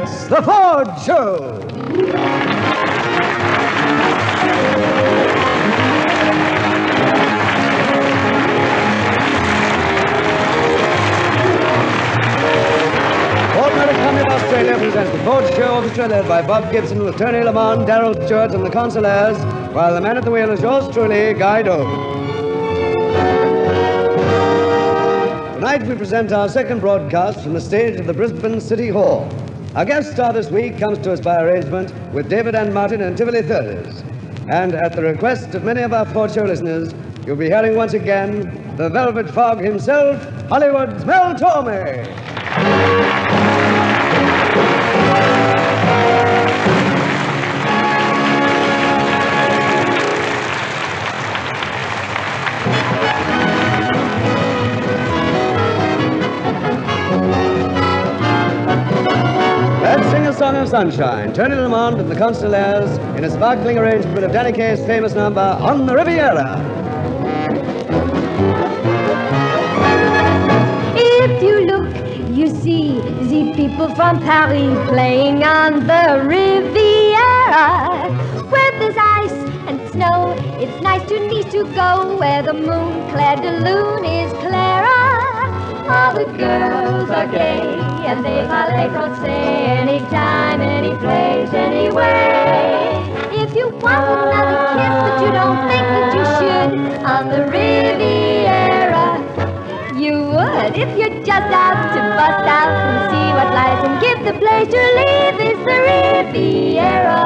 presents The Ford Show. Ford Motor Company of Australia presents The Ford Show Orchestra, led by Bob Gibson with Tony Lamont, Darrell Stewart, and the consoles, while the man at the wheel is yours truly, Guy Dolman. Tonight we present our second broadcast from the stage of the Brisbane City Hall. Our guest star this week comes to us by arrangement with David and Martin and Tivoli Theatres. And at the request of many of our Ford Show listeners, you'll be hearing once again the Velvet Fog himself, Hollywood's Mel Torme. Let's sing a song of sunshine. Tony Lamont and the Constellaires in a sparkling arrangement of Danny Kaye's famous number, On the Riviera. If you look, you see the people from Paris playing on the Riviera. Where there's ice and snow, it's nice to go where the moon-clad Loon is Clara. All the girls are gay and they parlez français anytime, any place, anyway. If you want another kiss but you don't think that you should, on the Riviera you would. If you're just out to bust out and see what lies and give the place to leave is the Riviera.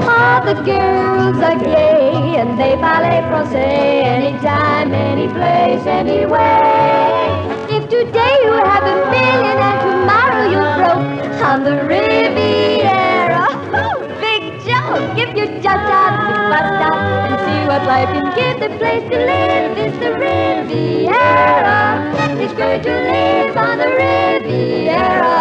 All the girls are gay and they parlez français anytime, any place, anyway. If today you have $1 million and tomorrow you're broke, on the Riviera, oh, big joke. If you're just out to bust out and see what life can give, the place to live is the Riviera. It's great to live on the Riviera.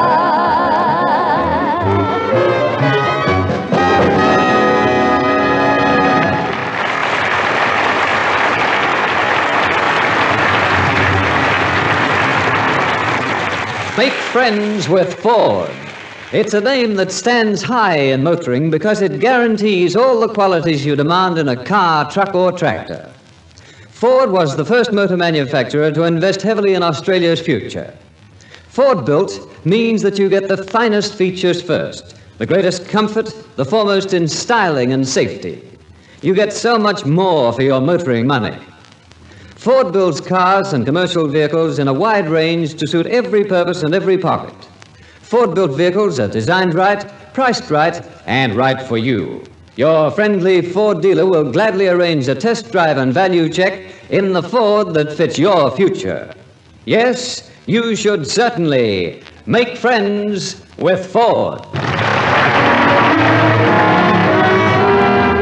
Make friends with Ford. It's a name that stands high in motoring because it guarantees all the qualities you demand in a car, truck, or tractor. Ford was the first motor manufacturer to invest heavily in Australia's future. Ford built means that you get the finest features first, the greatest comfort, the foremost in styling and safety. You get so much more for your motoring money. Ford builds cars and commercial vehicles in a wide range to suit every purpose and every pocket. Ford-built vehicles are designed right, priced right, and right for you. Your friendly Ford dealer will gladly arrange a test drive and value check in the Ford that fits your future. Yes, you should certainly make friends with Ford.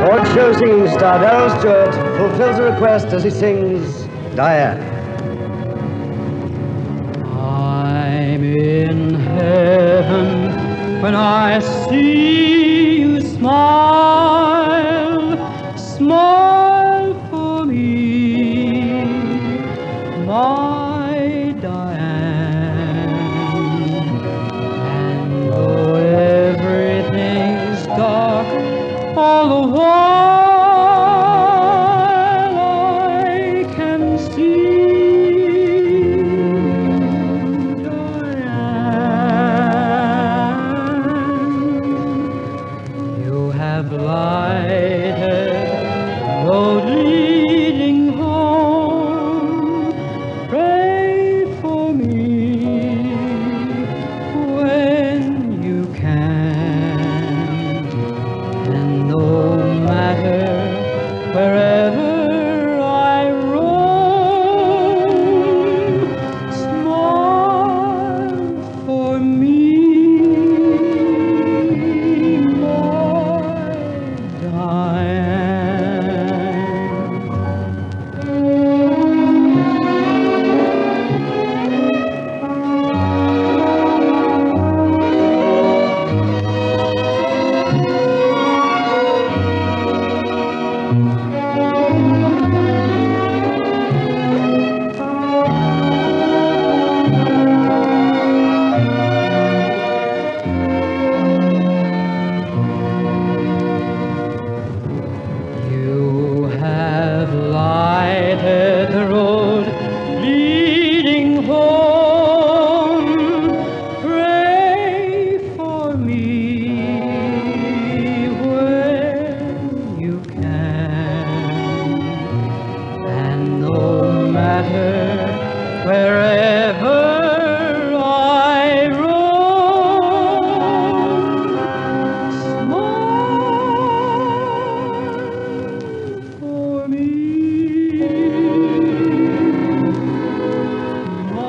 Ford Show singing star Darrell Stewart fulfills a request as he sings Diane. I'm in heaven when I see you smile, smile for me, my Diane. And though everything's dark all the while, lighted the road leading home. Pray for me when you can, and no matter wherever I roam, smile for me, my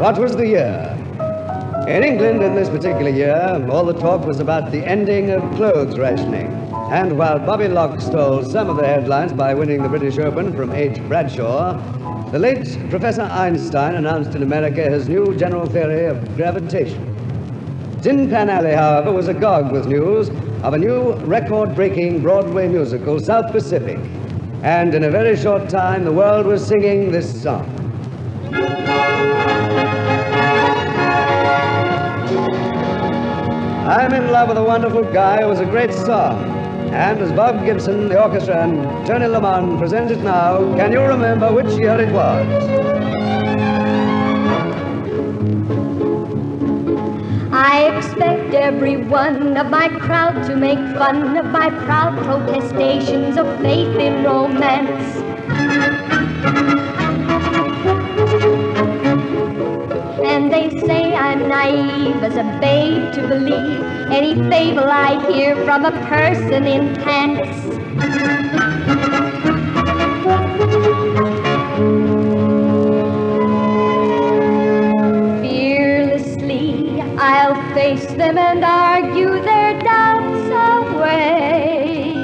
What was the year? In England, in this particular year, all the talk was about the ending of clothes rationing. And while Bobby Locke stole some of the headlines by winning the British Open from H. Bradshaw, the late Professor Einstein announced in America his new general theory of gravitation. Tin Pan Alley, however, was agog with news of a new record-breaking Broadway musical, South Pacific. And in a very short time, the world was singing this song. I'm in love with a wonderful guy was a great song. And as Bob Gibson, the orchestra, and Tony Lamont present it now, can you remember which year it was? I expect every one of my crowd to make fun of my proud protestations of faith in romance. And they say I'm naive as a babe to believe any fable I hear from a person intense. Fearlessly, I'll face them and argue their doubts away.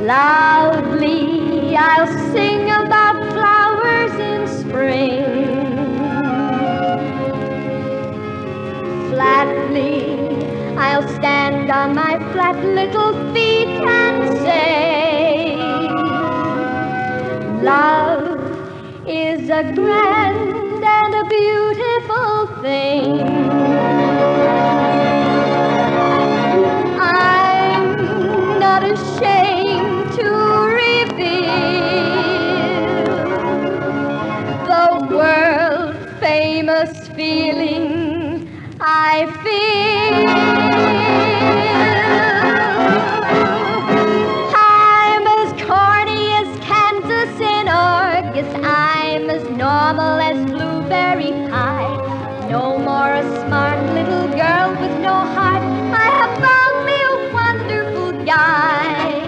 Loudly, I'll sing about flowers in spring. Flatly, I'll stand on my flat little feet and say, love is a grand and a beautiful thing. I'm not ashamed to reveal the world-famous feeling I feel. I'm as corny as Kansas in August. I'm as normal as blueberry pie. No more a smart little girl with no heart. I have found me a wonderful guy.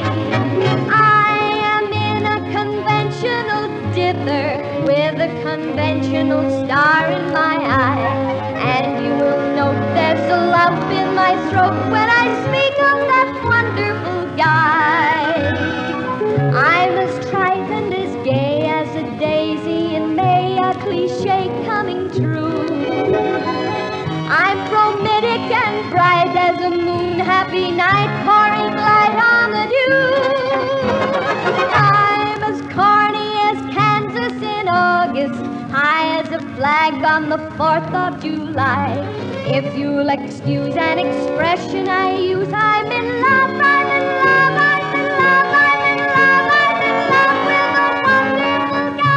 I am in a conventional dither with a conventional star in my eye. And you will note there's a lump in my throat when I speak of that wonderful guy. I'm as trite and as gay as a daisy in May, a cliche coming true. I'm bromidic and bright as a moon, happy night pouring light on the dew. I'm as corny as Kansas in August, high as a flag on the 4th of July. If you'll excuse an expression I use, I'm in love, I'm in love, I'm in love, I'm in love, I'm in love with a wonderful guy.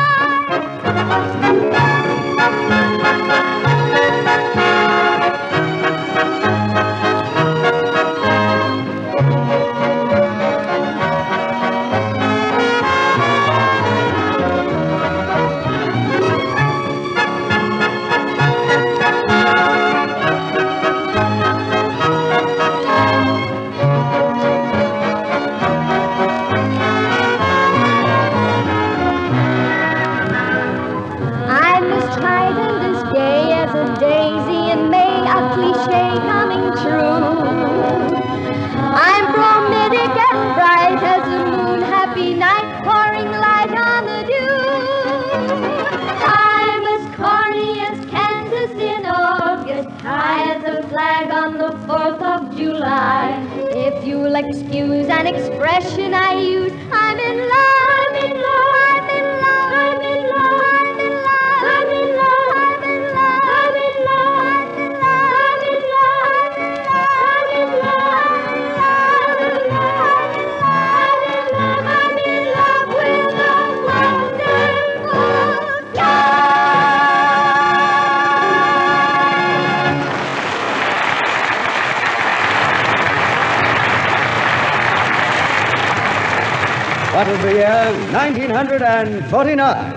excuse an expression I use. I'm in love, I'm in love, I'm in love, I'm in love, I'm in love, I'm in love, I'm in love, I'm in love, I'm in love, I'm in love, I'm in love with a wonderful guy. What was the year 1949?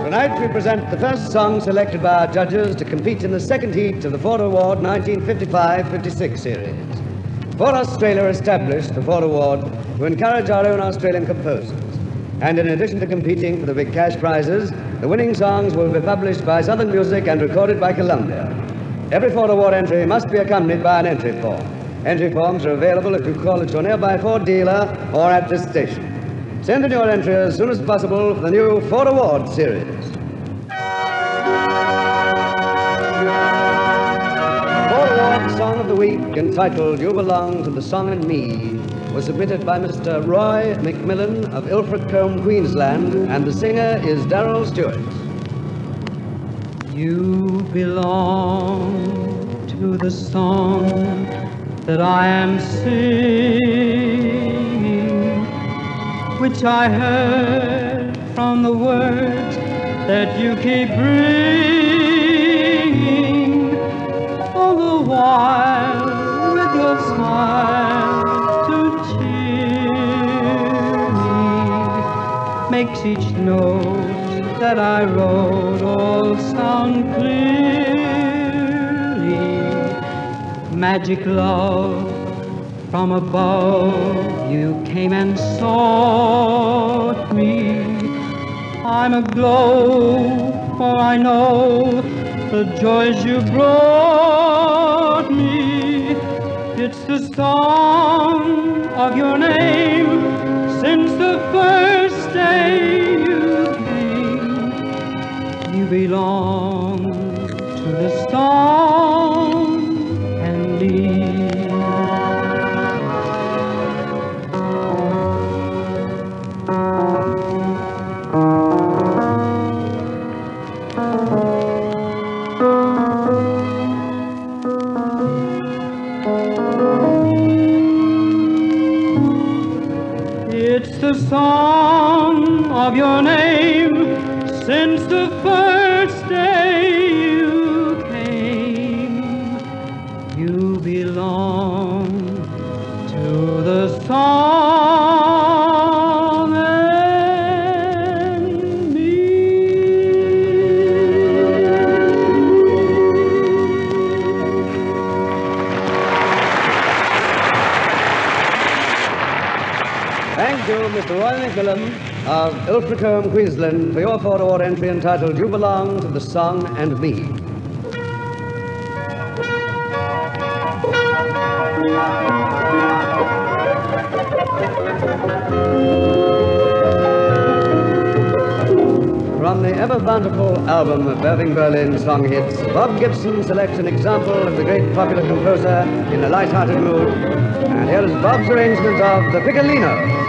Tonight we present the first song selected by our judges to compete in the second heat of the Ford Award 1955-56 series. Ford Australia established the Ford Award to encourage our own Australian composers. And in addition to competing for the big cash prizes, the winning songs will be published by Southern Music and recorded by Columbia. Every Ford Award entry must be accompanied by an entry form. Entry forms are available if you call at your nearby Ford dealer or at this station. Send in your entry as soon as possible for the new Ford Award series. Ford Award Song of the Week, entitled You Belong to the Song and Me, was submitted by Mr. Roy McMillan of Ilfracombe, Queensland, and the singer is Darrell Stewart. You belong to the song that I am singing, which I heard from the words that you keep bringing, all the while with your smile to cheer me, makes each note that I wrote all sound clearly. Magic love from above, you came and sought me. I'm aglow, for I know the joys you brought me. It's the song of your name since the first day you came. You belong to the song and me. It's the song of your name since the first day you came. You belong to the song and me. Thank you, Mr. Roy McMillan of Ilfracombe, Queensland, for your Ford Award entry entitled You Belong to the Song and Me. From the ever-bountiful album of Irving Berlin's song hits, Bob Gibson selects an example of the great popular composer in a light-hearted mood. And here is Bob's arrangement of the Piccolino.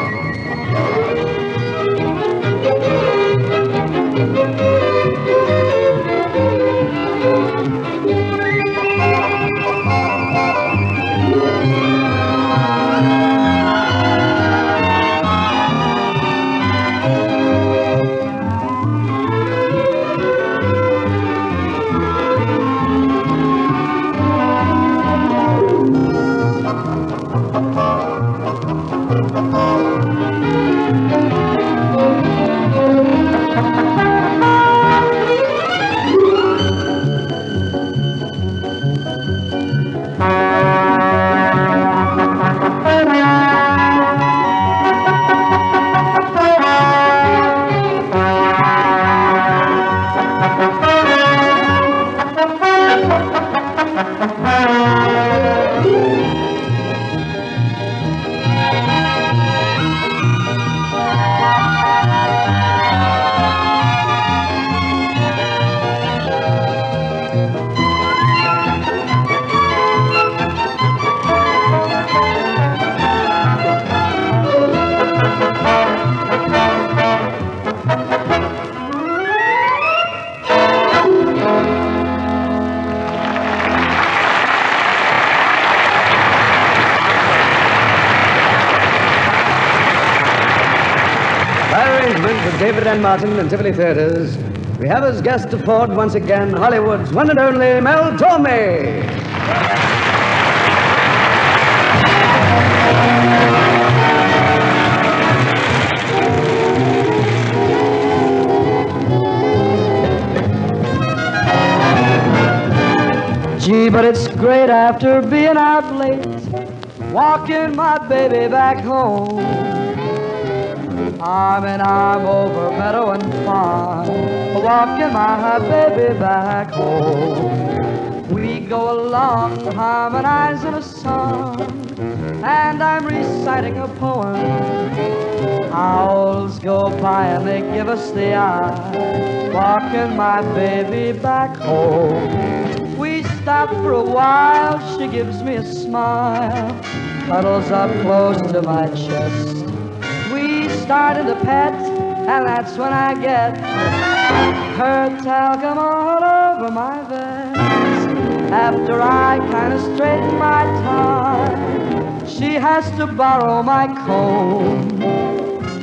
with David and Martin and Tivoli Theatres, we have as guest of Ford once again Hollywood's one and only Mel Torme. Gee, but it's great after being out late, walking my baby back home. Arm in arm over meadow and farm, walking my baby back home. We go along harmonizing a song, and I'm reciting a poem. Owls go by and they give us the eye, walking my baby back home. We stop for a while, she gives me a smile, cuddles up close to my chest. We started to pet, and that's when I get her talcum all over my vest. After I kind of straighten my tie, she has to borrow my comb.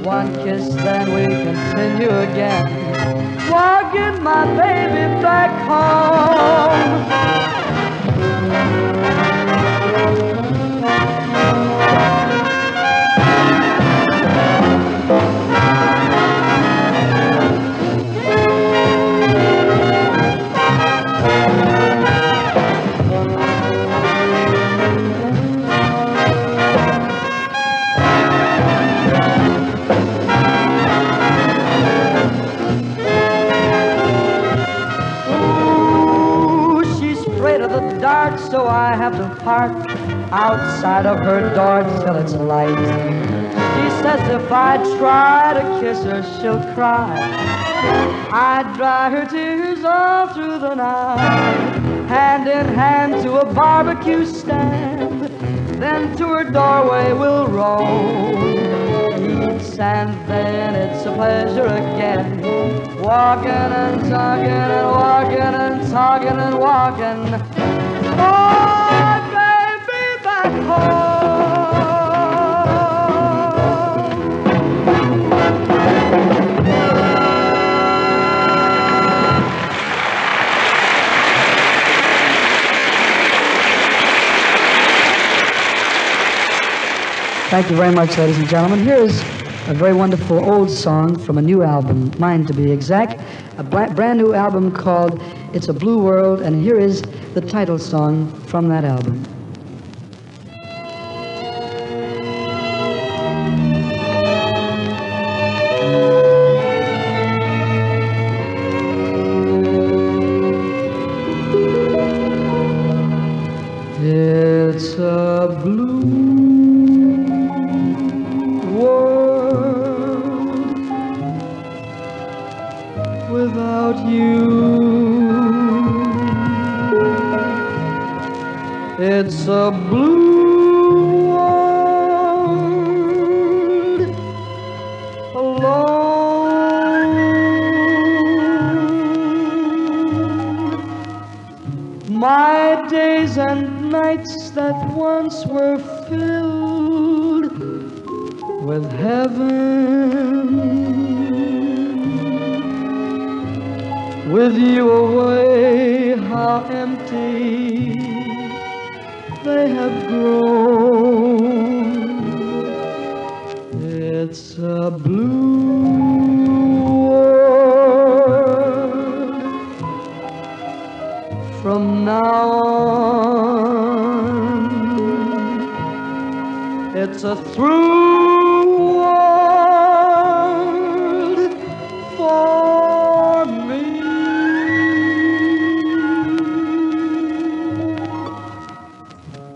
One kiss, then we continue again, walking my baby back home. Dark, so I have to park outside of her door till it's light. She says if I try to kiss her, she'll cry. I dry her tears all through the night, hand in hand to a barbecue stand, then to her doorway we'll roam. Eats and then it's a pleasure again, walking and talking and walking and talking and walking. Oh, baby, back home. Thank you very much, ladies and gentlemen. Here's a very wonderful old song from a new album, mine to be exact, a brand new album called It's a Blue World, and here is the title song from that album. It's a blue world without you. It's a blue world alone. My days and nights that once were filled with heaven, with you away, how empty they have grown. It's a blue world from now on. It's a through world for me.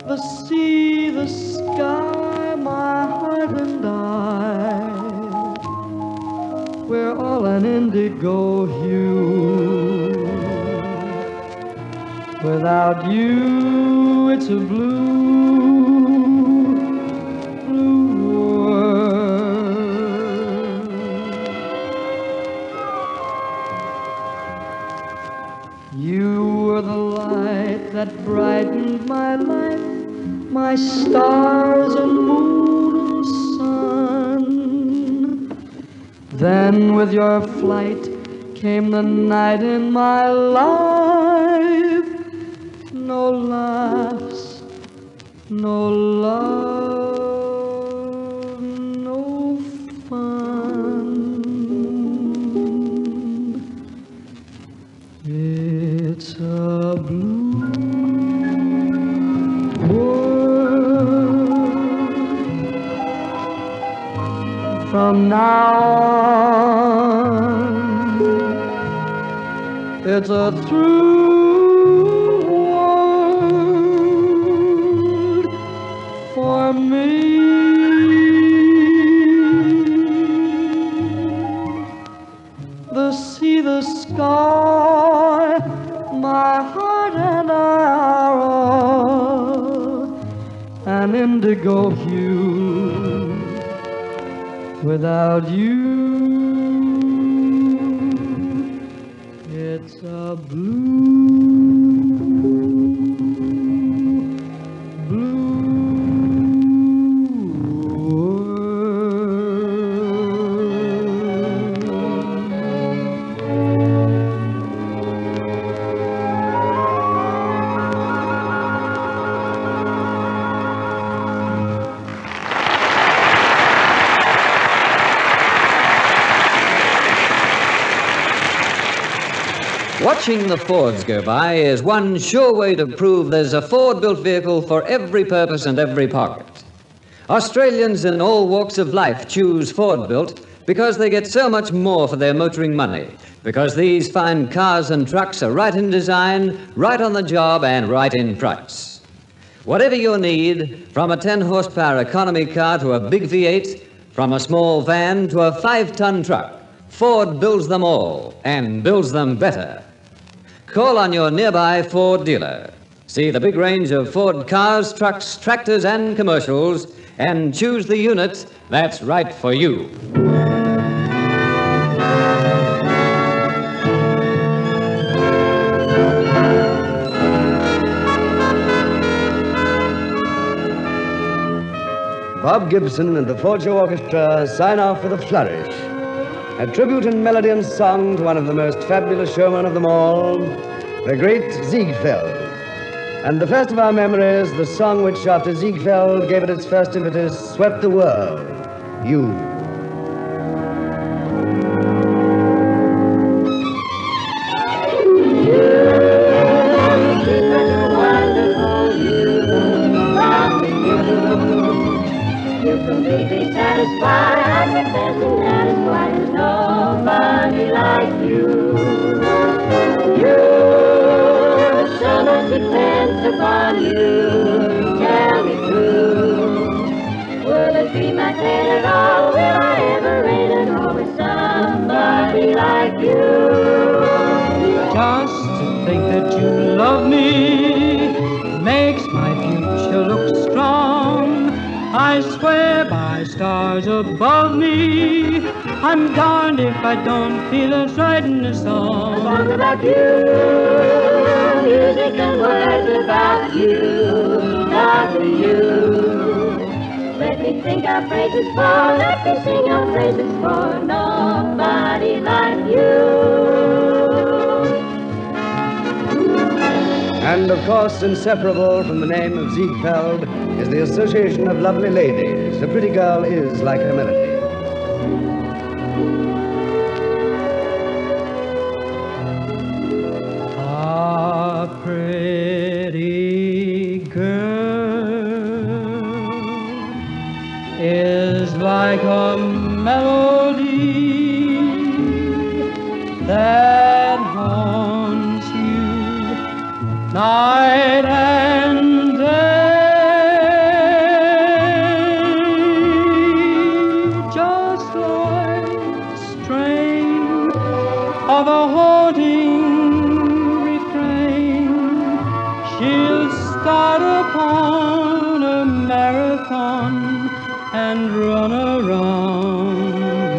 The sea, the sky, my heart and I, we're all an indigo hue. Without you, it's a blue, blue world. You were the light that brightened my life, my stars and moon and sun. Then with your flight came the night in my life. No laughs, no love, no fun. It's a blue world. From now on, it's a through world for me. The sea, the sky, my heart and I are all an indigo hue. Without you, it's a blue, blue Watching the Fords go by is one sure way to prove there's a Ford-built vehicle for every purpose and every pocket. Australians in all walks of life choose Ford-built because they get so much more for their motoring money, because these fine cars and trucks are right in design, right on the job, and right in price. Whatever your need, from a 10-horsepower economy car to a big V8, from a small van to a 5-ton truck, Ford builds them all, and builds them better. Call on your nearby Ford dealer. See the big range of Ford cars, trucks, tractors, and commercials, and choose the unit that's right for you. Bob Gibson and the Ford Show Orchestra sign off with a flourish. A tribute in melody and song to one of the most fabulous showmen of them all, the great Ziegfeld. And the first of our memories, the song which, after Ziegfeld gave it its first impetus, swept the world, You. You completely satisfy, I'm confessing that is why there's nobody like you. You, so much depends upon you. Tell me true, will it be my fate at all? Will I ever reign at home with somebody like you? Just to think that you love me makes my future look strong. I swear by stars above me, I'm darned if I don't feel as right in a song. Songs about you, music and words about you, not for you. Let me think our praises for, let me sing our praises for nobody like you. And of course, inseparable from the name of Ziegfeld is the association of lovely ladies. A pretty girl is like her melody. A pretty girl is like a melody that haunts you night and day, just like the strain of a haunting refrain. She'll start upon a marathon and run around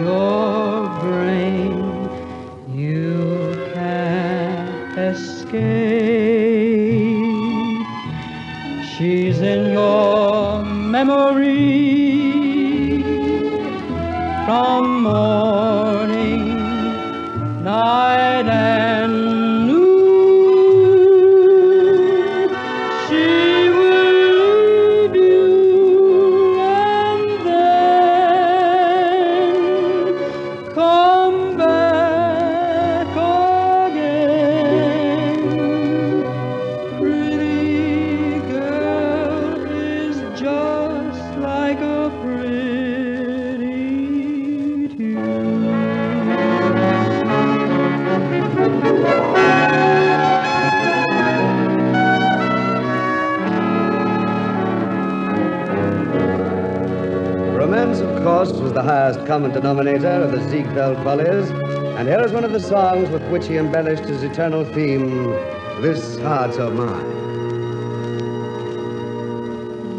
your brain. You can't escape. She's in your memory from morning was the highest common denominator of the Ziegfeld Follies, and here is one of the songs with which he embellished his eternal theme, This Heart of Mine.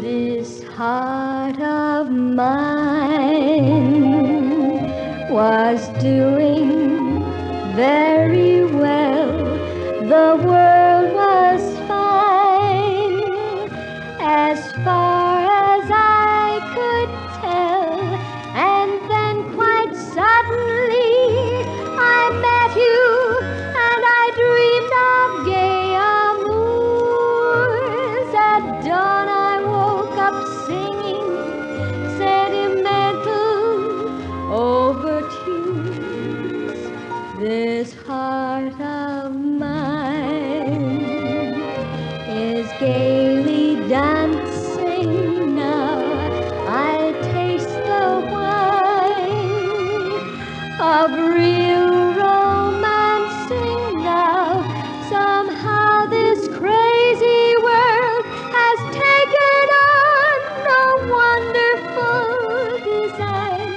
This heart of mine was doing very well. The world was fine as far as I could tell. And then quite suddenly I met you, and I dreamed of gay amours. At dawn I woke up singing sentimental overtures. This heart of mine is gaily dancing now. I'll taste the wine of real romancing now. Somehow this crazy world has taken on a wonderful design.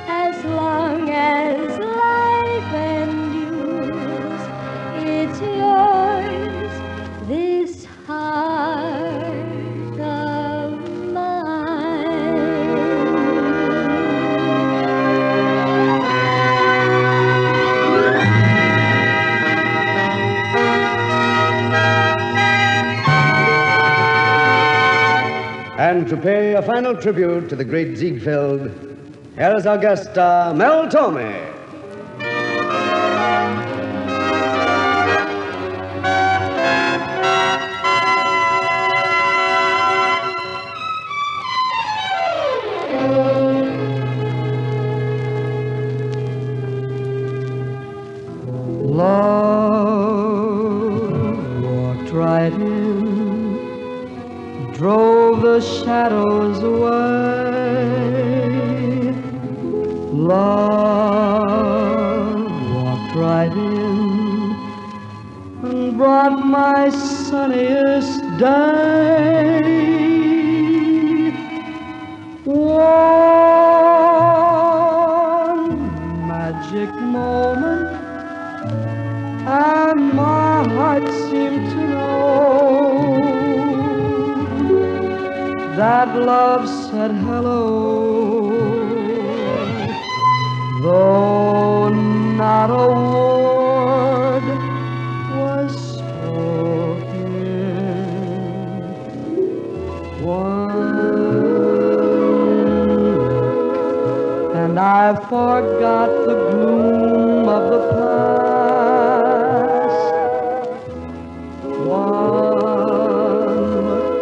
As long as life endures, it's yours, this heart of mine. And to pay a final tribute to the great Ziegfeld, here is our guest star, Mel Torme. Love walked right in, drove the shadows away. Love walked right in and brought my sunniest day. One magic moment, and my heart seemed to know that love said hello, though not a word was spoken. One look, and I forgot the gloom of the past. One look,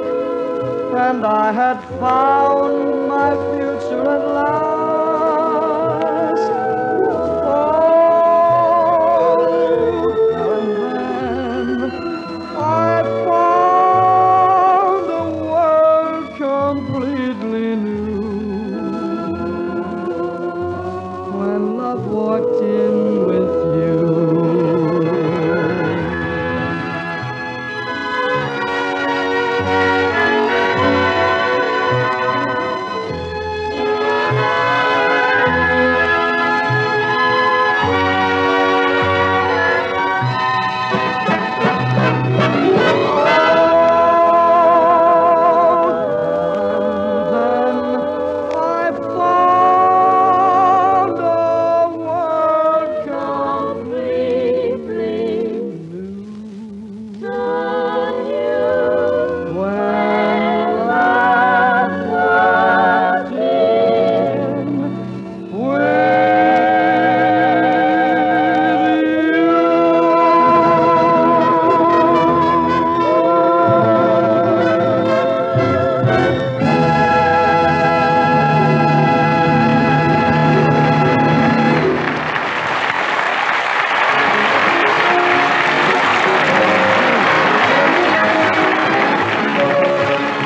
and I had found my future at last. Oh, and then I found a world completely new. When love walked in with you.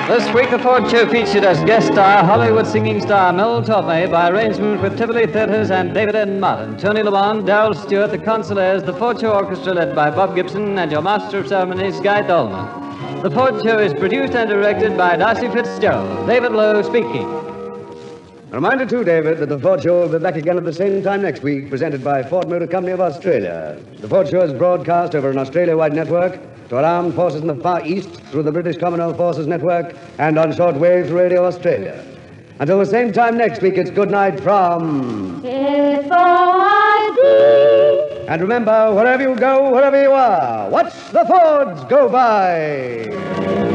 This week, the Ford Show featured as guest star Hollywood singing star Mel Torme by arrangement with Tivoli Theatres and David N. Martin. Tony Lamont, Darrell Stewart, the consuls, the Ford Show Orchestra led by Bob Gibson, and your master of ceremonies, Guy Dolman. The Ford Show is produced and directed by Darcy Fitzgerald. David Lowe speaking. A reminder, too, David, that the Ford Show will be back again at the same time next week, presented by Ford Motor Company of Australia. The Ford Show is broadcast over an Australia-wide network to our armed forces in the Far East through the British Commonwealth Forces Network and on shortwave through Radio Australia. Until the same time next week, it's good night from... F-O-R-D. And remember, wherever you go, wherever you are, watch the Fords go by.